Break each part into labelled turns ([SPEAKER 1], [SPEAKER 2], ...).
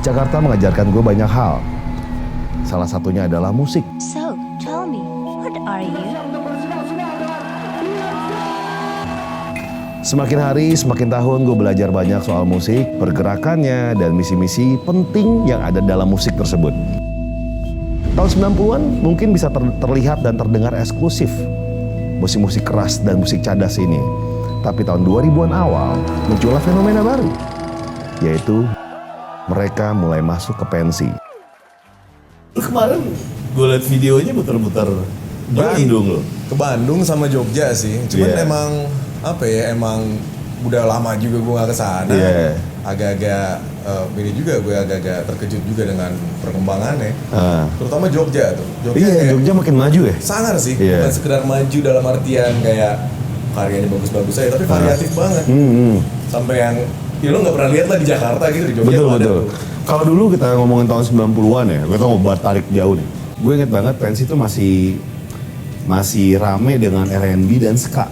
[SPEAKER 1] Jakarta mengajarkan gue banyak hal. Salah satunya adalah musik.
[SPEAKER 2] So, tell me, what are you?
[SPEAKER 1] Semakin hari, semakin tahun gue belajar banyak soal musik, pergerakannya, dan misi-misi penting yang ada dalam musik tersebut. Tahun 90-an mungkin bisa terlihat dan terdengar eksklusif musik-musik keras dan musik cadas ini. Tapi tahun 2000-an awal muncullah fenomena baru, yaitu mereka mulai masuk ke pensi. Kemarin gue liat videonya muter-muter Bandung loh.
[SPEAKER 3] Ke Bandung sama Jogja sih. Cuman emang apa ya, emang udah lama juga gue gak kesana. Agak-agak ini juga gue agak-agak terkejut juga dengan perkembangannya. Terutama Jogja tuh.
[SPEAKER 1] Jogja makin maju ya?
[SPEAKER 3] Sangar sih, bukan sekedar maju dalam artian kayak karyanya bagus-bagus aja, tapi variatif banget. Sampai yang ya lo nggak pernah lihat lah di Jakarta gitu, di Jogja.
[SPEAKER 1] Betul. Kalau dulu kita ngomongin tahun 90-an ya, kita mau tarik jauh nih. Gue inget banget pensi itu masih rame dengan R&B dan ska.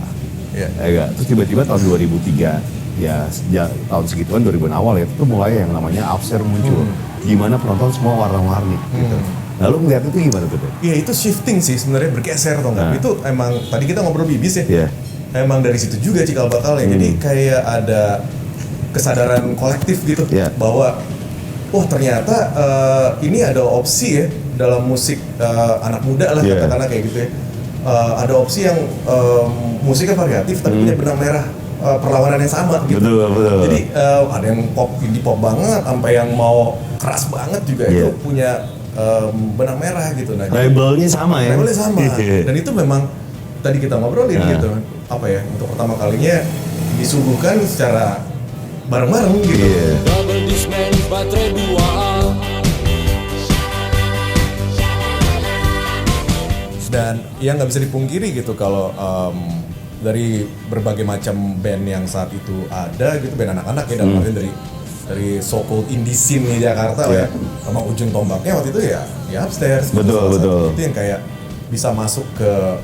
[SPEAKER 1] Terus tiba-tiba tahun 2003, ya sejak tahun segituan 2000-an awal ya, itu mulai yang namanya upstairs muncul. Gimana penonton semua warna-warni gitu. Lalu ngeliat itu gimana tuh?
[SPEAKER 3] Iya, itu shifting sih sebenarnya, bergeser tau nggak? Itu emang tadi kita ngobrol bibis ya. Emang dari situ juga cikal bakalnya. Jadi kayak ada kesadaran kolektif gitu bahwa ternyata ini ada opsi ya dalam musik anak muda lah katakanlah kayak gitu ya. Ada opsi yang musiknya variatif tapi punya benang merah perlawanan yang sama gitu.
[SPEAKER 1] Betul.
[SPEAKER 3] Jadi ada yang pop, indie pop banget sampai yang mau keras banget juga itu punya benang merah gitu. Nah,
[SPEAKER 1] labelnya sama ya.
[SPEAKER 3] Labelnya sama. Dan itu memang tadi kita ngobrolin gitu. Apa ya, untuk pertama kalinya disuguhkan secara bareng-bareng gitu.
[SPEAKER 4] Double Discman baterai 2A.
[SPEAKER 3] Dan yang nggak bisa dipungkiri gitu kalau dari berbagai macam band yang saat itu ada gitu, band anak-anak ya, dalam artian dari so-called indie scene di Jakarta ya, sama ujung tombaknya waktu itu ya upstairs.
[SPEAKER 1] Betul.
[SPEAKER 3] Itu yang kayak bisa masuk ke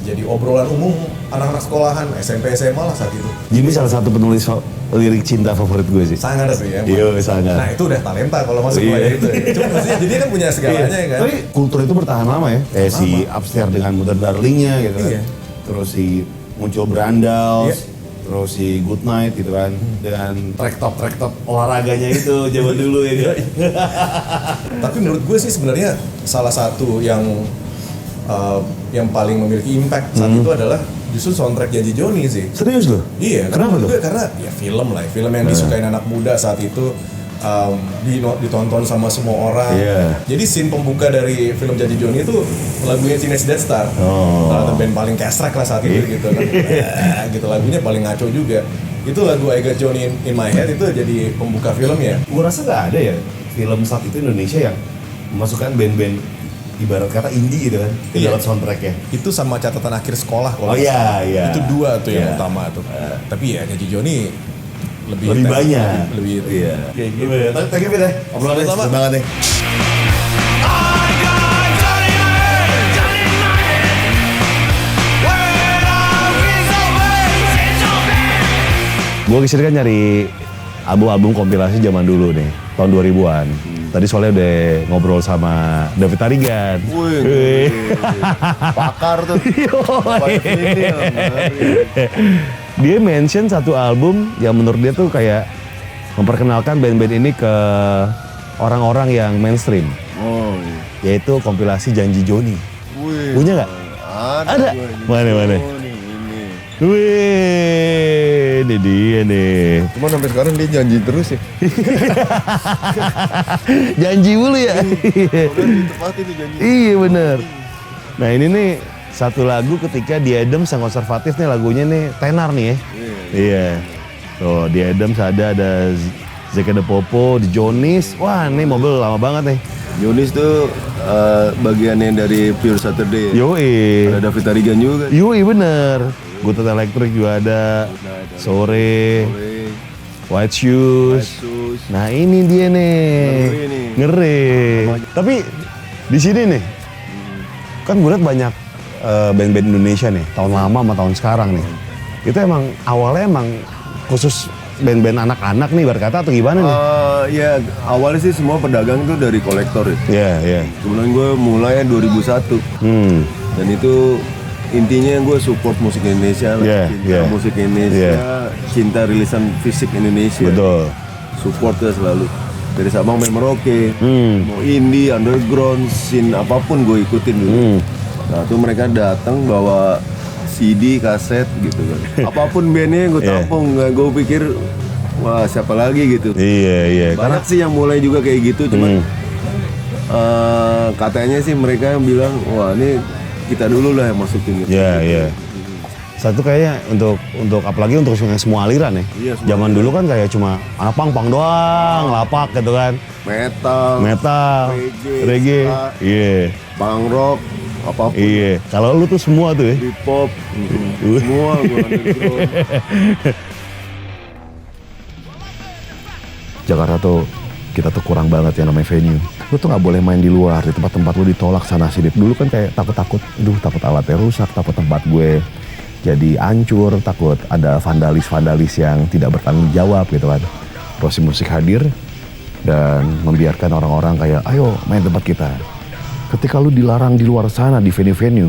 [SPEAKER 3] jadi obrolan umum anak-anak sekolahan SMP SMA lah saat itu.
[SPEAKER 1] Jimmy salah satu penulis lirik cinta favorit gue sih.
[SPEAKER 3] Sangat sih ya.
[SPEAKER 1] Iya, sangat.
[SPEAKER 3] Nah itu udah talenta kalau masuk itu. Cuma maksudnya jadi kan punya segalanya ya kan.
[SPEAKER 1] Tapi kultur itu bertahan lama ya. Kayak si upstairs dengan Modern Darlingnya gitu kan. Terus si muncul Brandals, terus si Good Night gitu kan. Dengan track top olahraganya itu zaman dulu ya.
[SPEAKER 3] Tapi menurut gue sih sebenarnya salah satu yang paling memiliki impact saat itu adalah justru soundtrack Janji Joni sih.
[SPEAKER 1] Serius loh?
[SPEAKER 3] Iya.
[SPEAKER 1] Kenapa tuh?
[SPEAKER 3] Karena ya film yang disukain anak muda saat itu, ditonton sama semua orang. Jadi scene pembuka dari film Janji Joni itu lagunya Teenage Death Star. Salah satu band paling kestrek lah saat itu gitu kan. Gitu lagunya paling ngaco juga. Itu lagu I Got Johnny in My Head itu jadi pembuka filmnya.
[SPEAKER 1] Gue rasa nggak ada ya film saat itu Indonesia yang memasukkan band-band ibarat kata indie gitu kan ke dalam soundtracknya.
[SPEAKER 3] Itu sama Catatan Akhir Sekolah kalau
[SPEAKER 1] iya.
[SPEAKER 3] Itu dua tuh yang utama tuh. Tapi ya Janji Joni lebih
[SPEAKER 1] banyak.
[SPEAKER 3] Lebih
[SPEAKER 1] Kayak gitu. Thank you deh. Obrolannya seru banget nih. Gue kesini kan nyari album-album kompilasi zaman dulu nih, tahun 2000-an. Tadi soalnya udah ngobrol sama David Tarigan.
[SPEAKER 5] Pakar tuh.
[SPEAKER 1] Dia mention satu album yang menurut dia tuh kayak memperkenalkan band-band ini ke orang-orang yang mainstream. Yaitu kompilasi Janji Joni. Punya nggak? Ada. Mana? Wih, ini dia nih.
[SPEAKER 5] Cuma sampai sekarang dia janji terus ya.
[SPEAKER 1] Janji mulu ya.
[SPEAKER 5] Udah ditepatin tuh janji.
[SPEAKER 1] Iya bener. Nah ini nih satu lagu ketika di Adams yang konservatif nih lagunya nih tenar nih ya. Iya. Tuh di Adams ada Zeke de Popo, di Jonis. Wah ini mobil lama banget nih.
[SPEAKER 5] Jonis tuh bagiannya dari Pure Saturday.
[SPEAKER 1] Yoi.
[SPEAKER 5] Ada David Tarigan juga.
[SPEAKER 1] Yoi bener. Gutet Electric juga ada. Sore. White Shoes. Nah ini dia nih. Ngeri. Tapi di sini nih, kan gue liat banyak band-band Indonesia nih, tahun lama sama tahun sekarang nih. Itu emang awalnya emang khusus band-band anak-anak nih berkata atau gimana nih?
[SPEAKER 5] Ya awalnya sih semua pedagang itu dari kolektor ya.
[SPEAKER 1] Iya, iya.
[SPEAKER 5] Kemudian gue mulai 2001. Dan itu intinya gue support musik Indonesia, cinta musik Indonesia, cinta rilisan fisik Indonesia.
[SPEAKER 1] Betul.
[SPEAKER 5] Support ya selalu. Dari Sabang sampai Merauke, mau indie, underground, scene apapun gue ikutin dulu. Nah tuh mereka datang bawa CD, kaset gitu kan. Apapun bandnya gue tampung, gue pikir wah siapa lagi gitu.
[SPEAKER 1] Iya.
[SPEAKER 5] Banyak sih yang mulai juga kayak gitu, cuman katanya sih mereka yang bilang wah ini kita dulu lah yang masukin gitu.
[SPEAKER 1] Iya. Satu kayaknya untuk apalagi untuk semua aliran ya.
[SPEAKER 5] Iya,
[SPEAKER 1] zaman dulu kan kayak cuma anak pang doang, lapak gitu kan. Metal, reggae, iya.
[SPEAKER 5] Punk rock, apapun.
[SPEAKER 1] Iya. Kalau lu tuh semua tuh ya.
[SPEAKER 5] Hip hop, semua gue underground.
[SPEAKER 1] Jakarta tuh kita tuh kurang banget yang namanya venue. Lu tuh nggak boleh main di luar, di tempat-tempat lu ditolak sana sini. Dulu kan kayak takut, takut alatnya rusak, takut tempat gue jadi hancur, takut ada vandalis yang tidak bertanggung jawab gitu kan. Rossi Musik hadir dan membiarkan orang-orang kayak ayo main tempat kita. Ketika lu dilarang di luar sana di venue-venue,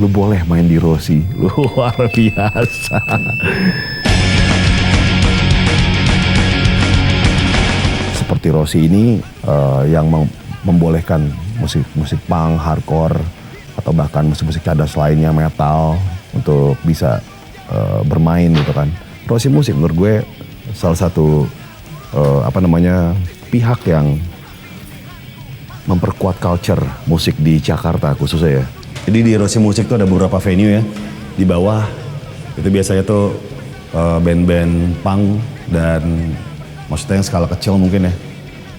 [SPEAKER 1] lu boleh main di Rossi. Luar biasa. Seperti Rossi ini yang membolehkan musik punk, hardcore, atau bahkan musik-musik cadas lainnya, metal, untuk bisa bermain gitu kan. Rossi Musik menurut gue salah satu pihak yang memperkuat culture musik di Jakarta khususnya ya. Jadi di Rossi Musik tuh ada beberapa venue ya. Di bawah itu biasanya tuh band-band punk dan maksudnya yang skala kecil mungkin ya.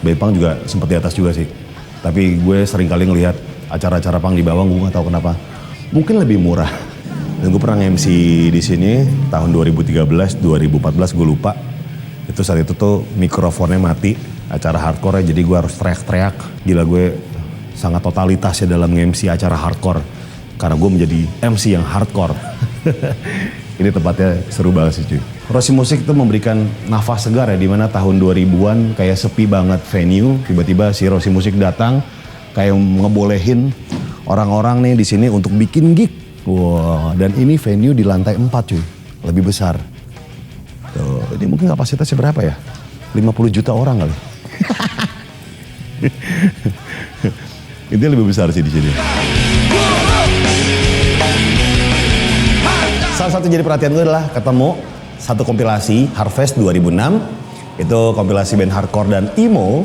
[SPEAKER 1] Band punk juga sempat di atas juga sih. Tapi gue sering kali ngelihat acara-acara punk di bawah, gue nggak tahu kenapa. Mungkin lebih murah. Dan gue pernah MC di sini tahun 2013, 2014 gue lupa. Itu saat itu tuh mikrofonnya mati, acara hardcore jadi gue harus teriak-teriak. Gila gue sangat totalitas ya dalam MC acara hardcore. Karena gue menjadi MC yang hardcore. Ini tempatnya seru banget sih cuy. Rossi Musik itu memberikan nafas segar ya, dimana tahun 2000-an kayak sepi banget venue. Tiba-tiba si Rossi Musik datang kayak ngebolehin orang-orang nih di sini untuk bikin gig. Wow, dan ini venue di lantai 4 cuy, lebih besar. Tuh, ini mungkin kapasitasnya berapa ya? 50 juta orang kali. Ini lebih besar sih di sini. Salah satu jadi perhatian gue adalah ketemu satu kompilasi Harvest 2006. Itu kompilasi band hardcore dan emo.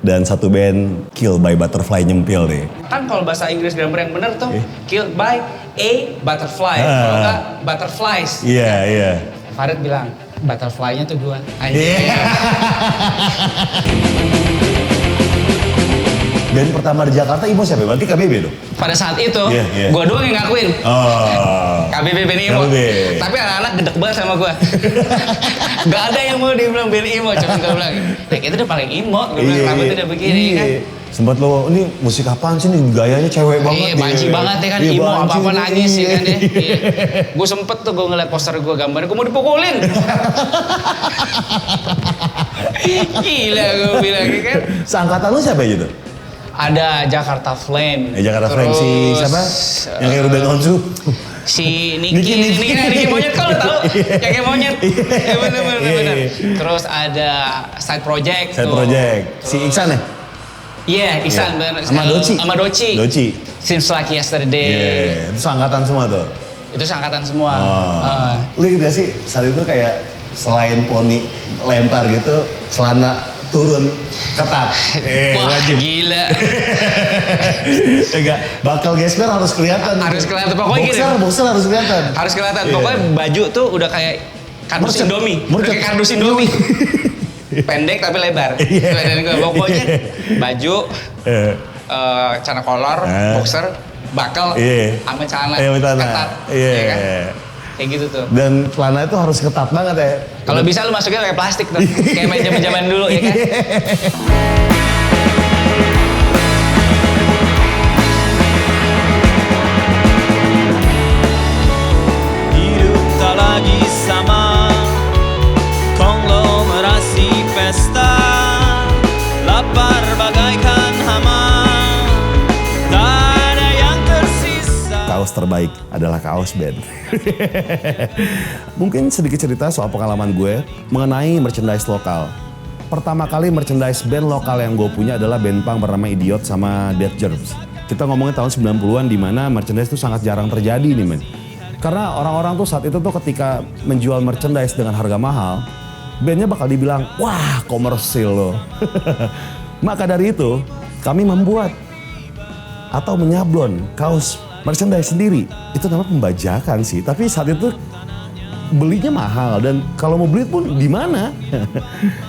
[SPEAKER 1] Dan satu band Killed by Butterfly nyempil deh.
[SPEAKER 6] Kan kalau bahasa Inggris grammar yang benar tuh Killed by a butterfly, kalau enggak butterflies.
[SPEAKER 1] Iya.
[SPEAKER 6] Farid bilang butterfly-nya tuh gua.
[SPEAKER 1] Band pertama di Jakarta emo siapa? Berarti KBB dong?
[SPEAKER 6] Pada saat itu, gua doang yang ngakuin. KBB band emo. Tapi anak-anak gedek banget sama gua. Gak ada yang mau dibilang band emo, cuma gua bilang, itu udah paling emo, gua bilang rambutnya udah begini kan.
[SPEAKER 1] Sempet lo, ini musik apaan sih nih, gayanya cewek banget.
[SPEAKER 6] Iya, banci banget ya kan, emo apa-apa nangis ya kan ya. Gua sempet tuh gua ngeliat poster gua gambarnya, gua mau dipukulin. Gila gua bilang kan.
[SPEAKER 1] Seangkatan lu siapa gitu?
[SPEAKER 6] Ada Jakarta Flame.
[SPEAKER 1] Jakarta Flame si siapa? Yang kayak Ruben Onsu.
[SPEAKER 6] Si Niki Monyet kan lo tau? Yang kayak Monyet. Ya bener. Terus ada Side Project.
[SPEAKER 1] Si Iksan ya?
[SPEAKER 6] Iya, Iksan bener. Sama Doci. Seems Like Yesterday.
[SPEAKER 1] Iya, itu seangkatan semua tuh?
[SPEAKER 6] Itu seangkatan semua.
[SPEAKER 1] Lu inget gak sih saat itu kayak selain poni lempar gitu, celana turun ketat.
[SPEAKER 6] Wah,
[SPEAKER 1] wajib.
[SPEAKER 6] Gila.
[SPEAKER 1] Enggak, bakal gesper harus kelihatan.
[SPEAKER 6] Harus kelihatan, pokoknya gini.
[SPEAKER 1] Boxer harus kelihatan.
[SPEAKER 6] Harus kelihatan, pokoknya baju tuh udah kayak kardus Indomie. Kayak kardus Indomie. Pendek tapi lebar. Pokoknya baju, celana kolor, boxer, bakal, sama celana ketat. Iya kan? Kayak gitu tuh.
[SPEAKER 1] Dan celana itu harus ketat banget ya.
[SPEAKER 6] Kalau bisa lu masukin kayak plastik tuh. Kayak main zaman-zaman dulu ya kan.
[SPEAKER 7] Hidup tak lagi sama,
[SPEAKER 1] kaos terbaik adalah kaos band. Mungkin sedikit cerita soal pengalaman gue mengenai merchandise lokal. Pertama kali merchandise band lokal yang gue punya adalah band punk bernama Idiot sama Death Germs. Kita ngomongin tahun 90-an di mana merchandise itu sangat jarang terjadi nih men. Karena orang-orang tuh saat itu tuh ketika menjual merchandise dengan harga mahal, bandnya bakal dibilang, wah komersil loh. Maka dari itu, kami membuat atau menyablon kaos merchandise sendiri. Itu namanya pembajakan sih, tapi saat itu belinya mahal dan kalau mau beli pun di mana?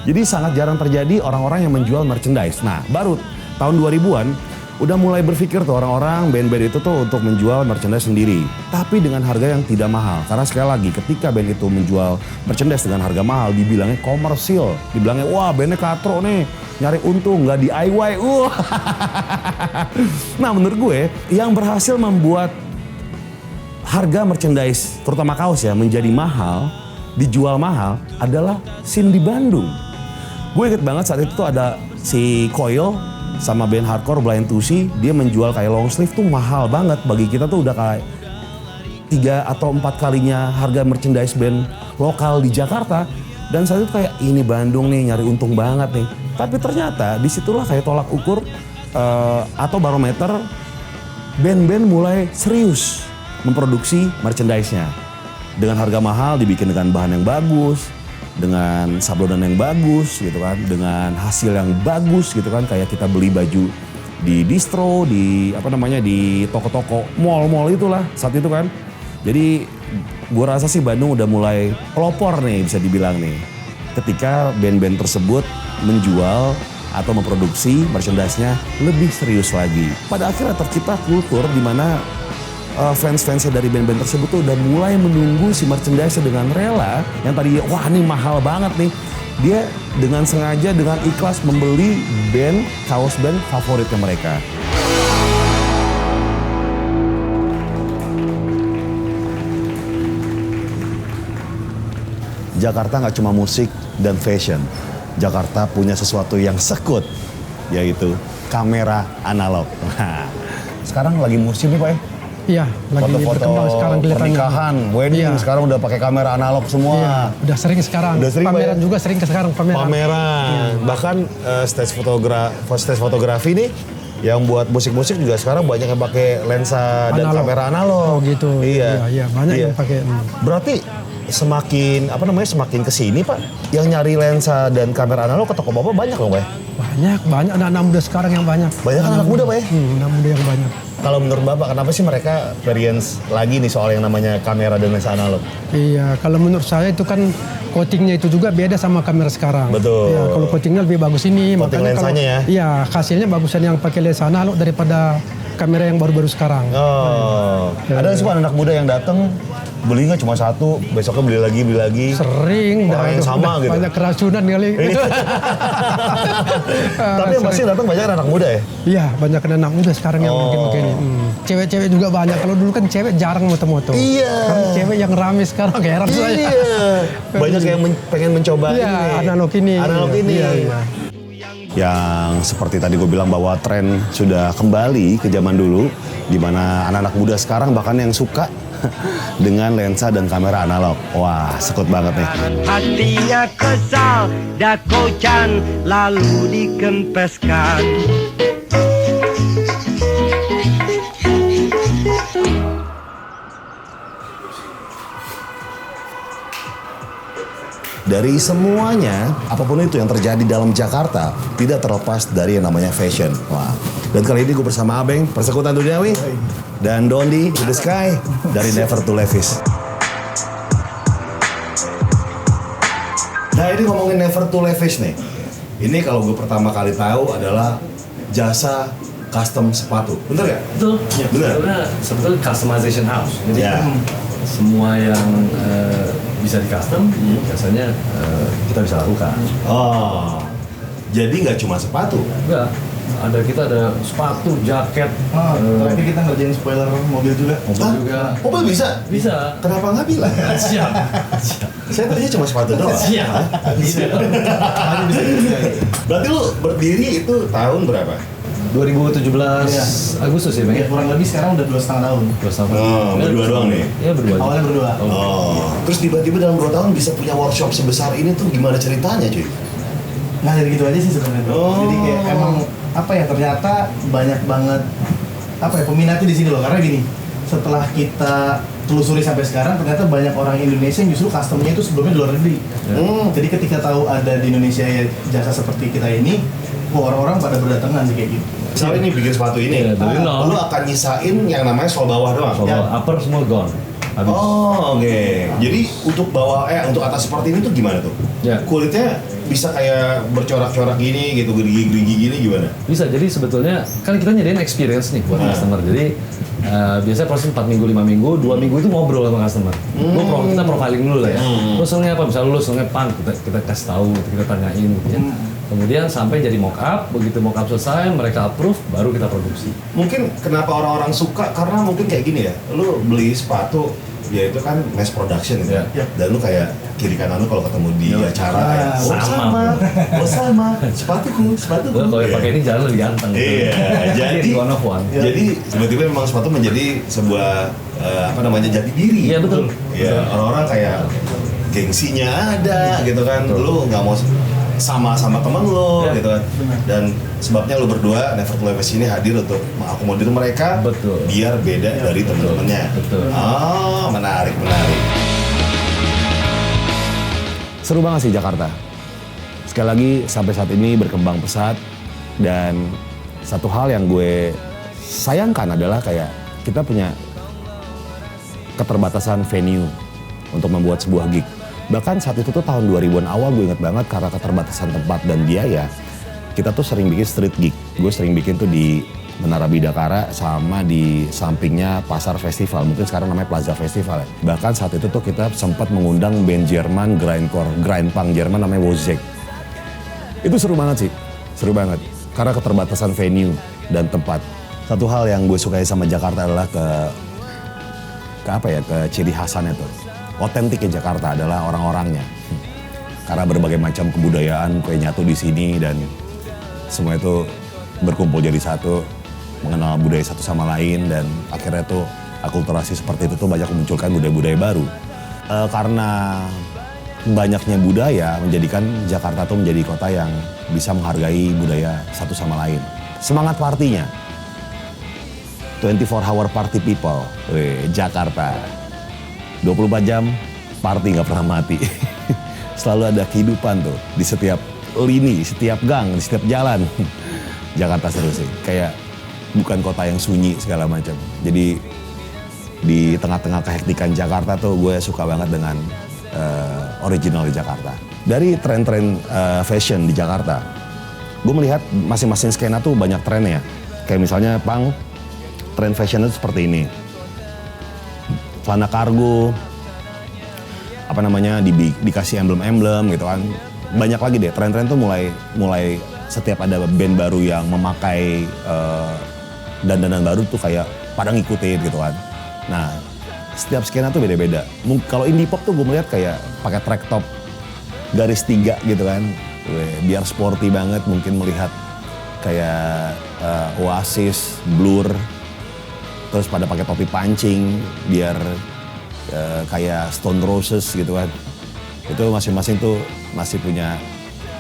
[SPEAKER 1] Jadi sangat jarang terjadi orang-orang yang menjual merchandise. Nah, baru tahun 2000-an udah mulai berpikir tuh orang-orang band-band itu tuh untuk menjual merchandise sendiri. Tapi dengan harga yang tidak mahal. Karena sekali lagi ketika band itu menjual merchandise dengan harga mahal dibilangnya komersil. Dibilangnya wah bandnya katro nih, nyari untung nggak DIY. Nah menurut gue yang berhasil membuat harga merchandise, terutama kaos ya, menjadi mahal, dijual mahal adalah scene di Bandung. Gue inget banget saat itu tuh ada si Coil sama band hardcore Blind to See, dia menjual kayak long sleeve tuh mahal banget. Bagi kita tuh udah kayak 3 atau 4 kalinya harga merchandise band lokal di Jakarta. Dan saat itu kayak ini Bandung nih nyari untung banget nih. Tapi ternyata disitulah kayak tolak ukur atau barometer band-band mulai serius memproduksi merchandise-nya. Dengan harga mahal dibikin dengan bahan yang bagus, dengan sablonan yang bagus gitu kan, dengan hasil yang bagus gitu kan, kayak kita beli baju di distro, di di toko-toko mall-mall itulah saat itu kan. Jadi gua rasa sih Bandung udah mulai pelopor nih bisa dibilang nih. Ketika band-band tersebut menjual atau memproduksi merchandise-nya lebih serius lagi. Pada akhirnya tercipta kultur di mana fans-fansnya dari band-band tersebut tuh udah mulai menunggu si merchandise dengan rela. Yang tadi wah ini mahal banget nih, dia dengan sengaja, dengan ikhlas membeli band, kaos band favoritnya mereka. Jakarta nggak cuma musik dan fashion. Jakarta punya sesuatu yang sekut, yaitu kamera analog. Nah, sekarang lagi musim nih Pak ya?
[SPEAKER 7] Iya, lagi berkembang sekarang kelihatannya.
[SPEAKER 1] Pernikahan, wedding sekarang udah pakai kamera analog semua.
[SPEAKER 7] Iya, udah sering sekarang.
[SPEAKER 1] Udah sering,
[SPEAKER 7] pameran juga sering sekarang pameran.
[SPEAKER 1] Pameran. Bahkan stage fotografi nih yang buat musik-musik juga sekarang banyak yang pakai lensa dan kamera analog.
[SPEAKER 7] Oh gitu. Iya, banyak yang pakai.
[SPEAKER 1] Berarti semakin semakin kesini Pak, yang nyari lensa dan kamera analog ke toko Bapak banyak loh Pak ya?
[SPEAKER 7] Banyak anak-anak muda sekarang yang banyak.
[SPEAKER 1] Banyak anak muda Pak ya?
[SPEAKER 7] Anak muda yang banyak.
[SPEAKER 1] Kalau menurut Bapak, kenapa sih mereka experience lagi nih soal yang namanya kamera dan lensa analog?
[SPEAKER 7] Iya, kalau menurut saya itu kan coatingnya itu juga beda sama kamera sekarang.
[SPEAKER 1] Betul.
[SPEAKER 7] Iya, kalau coatingnya lebih bagus ini.
[SPEAKER 1] Coating lensanya ya?
[SPEAKER 7] Iya, hasilnya bagusan yang pakai lensa analog daripada kamera yang baru-baru sekarang.
[SPEAKER 1] Oh, ada sih anak muda yang datang beli nggak cuma satu, besoknya beli lagi.
[SPEAKER 7] Sering.
[SPEAKER 1] Orang yang sama gitu.
[SPEAKER 7] Banyak keracunan kali.
[SPEAKER 1] Tapi yang pasti datang banyak anak muda ya?
[SPEAKER 7] Iya, banyak anak muda sekarang yang mungkin ini. Cewek-cewek juga banyak. Kalau dulu kan cewek jarang moto-moto.
[SPEAKER 1] Iya.
[SPEAKER 7] Karena cewek yang rame sekarang heran saya.
[SPEAKER 1] Iya. Banyak yang pengen mencoba
[SPEAKER 7] ini. Analog ini. Iya.
[SPEAKER 1] Yang seperti tadi gue bilang bahwa tren sudah kembali ke zaman dulu, di mana anak-anak muda sekarang bahkan yang suka dengan lensa dan kamera analog. Wah, sekut banget nih.
[SPEAKER 8] Hatinya kesal, dah kocan, lalu dikempeskan.
[SPEAKER 1] Dari semuanya, apapun itu yang terjadi dalam Jakarta, tidak terlepas dari yang namanya fashion. Wah. Dan kali ini gue bersama Abeng, Persekutuan Duniawi, dan Dondi, To The Sky, dari Never to Levi's. Nah ini ngomongin Never to Levi's nih. Ini kalau gue pertama kali tahu adalah jasa custom sepatu. Bener ya?
[SPEAKER 9] Betul. Ya,
[SPEAKER 1] bener.
[SPEAKER 9] Sebetulnya customization house. Jadi semua yang bisa di custom, biasanya kita bisa lakukan.
[SPEAKER 1] Oh, jadi nggak cuma sepatu?
[SPEAKER 9] Enggak. Kita ada sepatu, jaket.
[SPEAKER 3] Terakhir kita ngerjain spoiler mobil juga.
[SPEAKER 1] Mobil bisa?
[SPEAKER 9] Bisa.
[SPEAKER 1] Kenapa nggak bilang?
[SPEAKER 9] Siap.
[SPEAKER 1] Saya tadinya cuma sepatu doang.
[SPEAKER 9] Siap. Bisa.
[SPEAKER 1] Berarti lu berdiri itu tahun berapa?
[SPEAKER 9] 2017 Agustus ya, Bang?
[SPEAKER 10] Ya, kurang lebih sekarang udah 2,5 tahun.
[SPEAKER 9] 2,5 tahun.
[SPEAKER 1] Oh, berdua doang nih?
[SPEAKER 9] Iya, berdua.
[SPEAKER 10] Awalnya berdua.
[SPEAKER 1] Oh. Terus tiba-tiba dalam 2 tahun bisa punya workshop sebesar ini tuh gimana ceritanya cuy?
[SPEAKER 10] Nah dari gitu aja sih sebenarnya.
[SPEAKER 1] Oh.
[SPEAKER 10] Jadi kayak emang apa ya, ternyata banyak banget apa ya peminatnya di sini loh, karena gini, setelah kita telusuri sampai sekarang ternyata banyak orang Indonesia yang justru customnya itu sebelumnya di luar negeri. Jadi ketika tahu ada di Indonesia ya jasa seperti kita ini, orang-orang pada berdatangan sih kayak gitu.
[SPEAKER 1] Misalnya ini bikin sepatu ini,
[SPEAKER 9] dari nol.
[SPEAKER 1] lu akan nyisain yang namanya sol bawah doang?
[SPEAKER 9] Soal upper semua gone. Habis.
[SPEAKER 1] Oh, oke. Jadi untuk bawah, untuk atas seperti ini tuh gimana tuh?
[SPEAKER 9] Ya.
[SPEAKER 1] Kulitnya bisa kayak bercorak-corak gini gitu, gerigi-gerigi gini gimana?
[SPEAKER 9] Bisa, jadi sebetulnya kan kita nyediain experience nih buat customer. Jadi biasanya proses 4 minggu, 5 minggu, 2 minggu itu ngobrol sama customer. Kita profiling dulu lah ya. Lu senengnya apa? Misalnya lu senengnya punk, kita kasih tahu, kita tanyain gitu ya. Kemudian sampai jadi mock up, begitu mock up selesai, mereka approve, baru kita produksi.
[SPEAKER 1] Mungkin kenapa orang-orang suka, karena mungkin kayak gini ya, lu beli sepatu, ya itu kan mass production gitu ya. Dan lu kayak kiri kanan lu kalau ketemu di acara kayak sama, sepatuku.
[SPEAKER 9] Kalau pakai ini jalan lebih ganteng.
[SPEAKER 1] Iya, jadi
[SPEAKER 9] one of one.
[SPEAKER 1] Jadi tiba-tiba memang sepatu menjadi sebuah jati diri.
[SPEAKER 9] Iya betul.
[SPEAKER 1] Ya orang-orang kayak gengsinya ada gitu kan. Lu nggak mau sama teman lo gitu kan. Dan sebabnya lu berdua Never to Leave sini hadir untuk mengakomodir mereka.
[SPEAKER 9] Betul.
[SPEAKER 1] Biar beda dari teman-temannya.
[SPEAKER 9] Betul.
[SPEAKER 1] Oh, menarik. Seru banget sih Jakarta. Sekali lagi sampai saat ini berkembang pesat, dan satu hal yang gue sayangkan adalah kayak kita punya keterbatasan venue untuk membuat sebuah gig. Bahkan saat itu tuh tahun 2000-an awal gue inget banget karena keterbatasan tempat dan biaya, kita tuh sering bikin street gig. Gue sering bikin tuh di Menara Bidakara sama di sampingnya Pasar Festival, mungkin sekarang namanya Plaza Festival ya. Bahkan saat itu tuh kita sempat mengundang band Jerman, grind punk Jerman namanya Wozzeck. Itu seru banget sih, seru banget. Karena keterbatasan venue dan tempat. Satu hal yang gue sukai sama Jakarta adalah ke ciri khasannya tuh. Otentiknya Jakarta adalah orang-orangnya. Karena berbagai macam kebudayaan kayak nyatu di sini dan semua itu berkumpul jadi satu, mengenal budaya satu sama lain, dan akhirnya tuh akulturasi seperti itu tuh banyak memunculkan budaya-budaya baru. Karena banyaknya budaya menjadikan Jakarta tuh menjadi kota yang bisa menghargai budaya satu sama lain. Semangat partinya, 24-hour party people, Jakarta. 24 jam, party nggak pernah mati. Selalu ada kehidupan tuh di setiap lini, setiap gang, di setiap jalan. Jakarta seru sih, kayak bukan kota yang sunyi segala macam. Jadi di tengah-tengah kehektikan Jakarta tuh gue suka banget dengan original di Jakarta. Dari tren-tren fashion di Jakarta, gue melihat masing-masing skena tuh banyak trennya. Kayak misalnya punk, tren fashion itu seperti ini. Celana kargo, dikasih emblem-emblem gitu kan. Banyak lagi deh, tren-tren tuh mulai setiap ada band baru yang memakai dandanan baru tuh kayak pada ngikutin gitu kan. Nah, setiap skena tuh beda-beda. Kalau indie pop tuh gue melihat kayak pakai track top garis 3 gitu kan. Biar sporty banget, mungkin melihat kayak Oasis, Blur, terus pada pakai topi pancing biar kayak Stone Roses gitu kan. Itu masing-masing tuh masih punya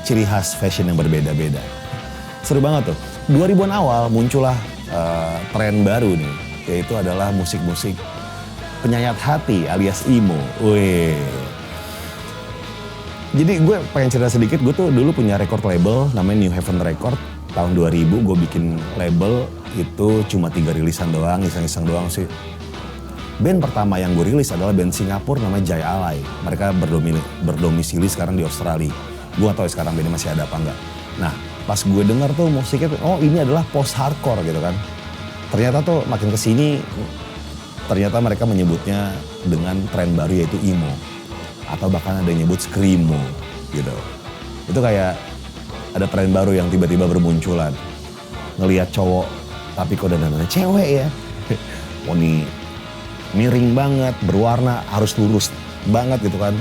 [SPEAKER 1] ciri khas fashion yang berbeda-beda. Seru banget tuh. 2000-an awal muncullah tren baru nih, yaitu adalah musik-musik penyayat hati alias emo. Wih. Jadi gue pengen cerita sedikit, gue tuh dulu punya record label namanya New Heaven Record. Tahun 2000 gue bikin label itu cuma 3 rilisan doang, iseng-iseng doang sih. Band pertama yang gue rilis adalah band Singapura namanya Jai Alai. Mereka berdomisili sekarang di Australia. Gue gak tahu sekarang bandnya masih ada apa enggak. Nah, pas gue denger tuh musiknya, oh ini adalah post-hardcore gitu kan. Ternyata tuh makin kesini, ternyata mereka menyebutnya dengan tren baru yaitu emo. Atau bahkan ada yang nyebut screamo gitu. Itu kayak ada tren baru yang tiba-tiba bermunculan. Ngelihat cowok, tapi kok dandanannya cewek ya. Oh nih, miring banget, berwarna, harus lurus banget gitu kan.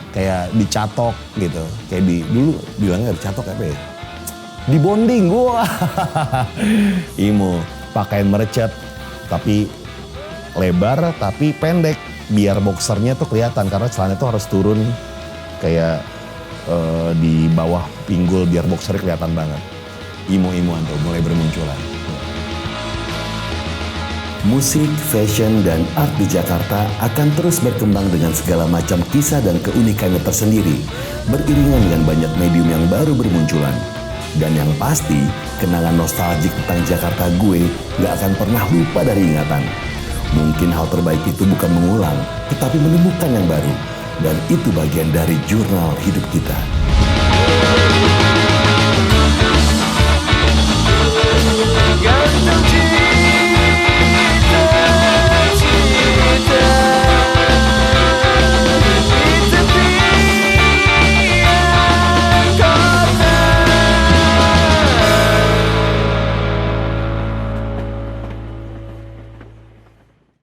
[SPEAKER 1] Kayak dicatok gitu, kayak dulu bilangnya dicatok apa ya? di bonding, wah. Imo, pakaian merecet, tapi lebar, tapi pendek. Biar boxernya tuh kelihatan, karena celana itu harus turun kayak di bawah pinggul, biar boxernya kelihatan banget. Imo-imoan tuh mulai bermunculan.
[SPEAKER 11] Musik, fashion, dan art di Jakarta akan terus berkembang dengan segala macam kisah dan keunikannya tersendiri, beriringan dengan banyak medium yang baru bermunculan. Dan yang pasti, kenangan nostalgia tentang Jakarta gue gak akan pernah lupa dari ingatan. Mungkin hal terbaik itu bukan mengulang, tetapi menemukan yang baru. Dan itu bagian dari jurnal hidup kita.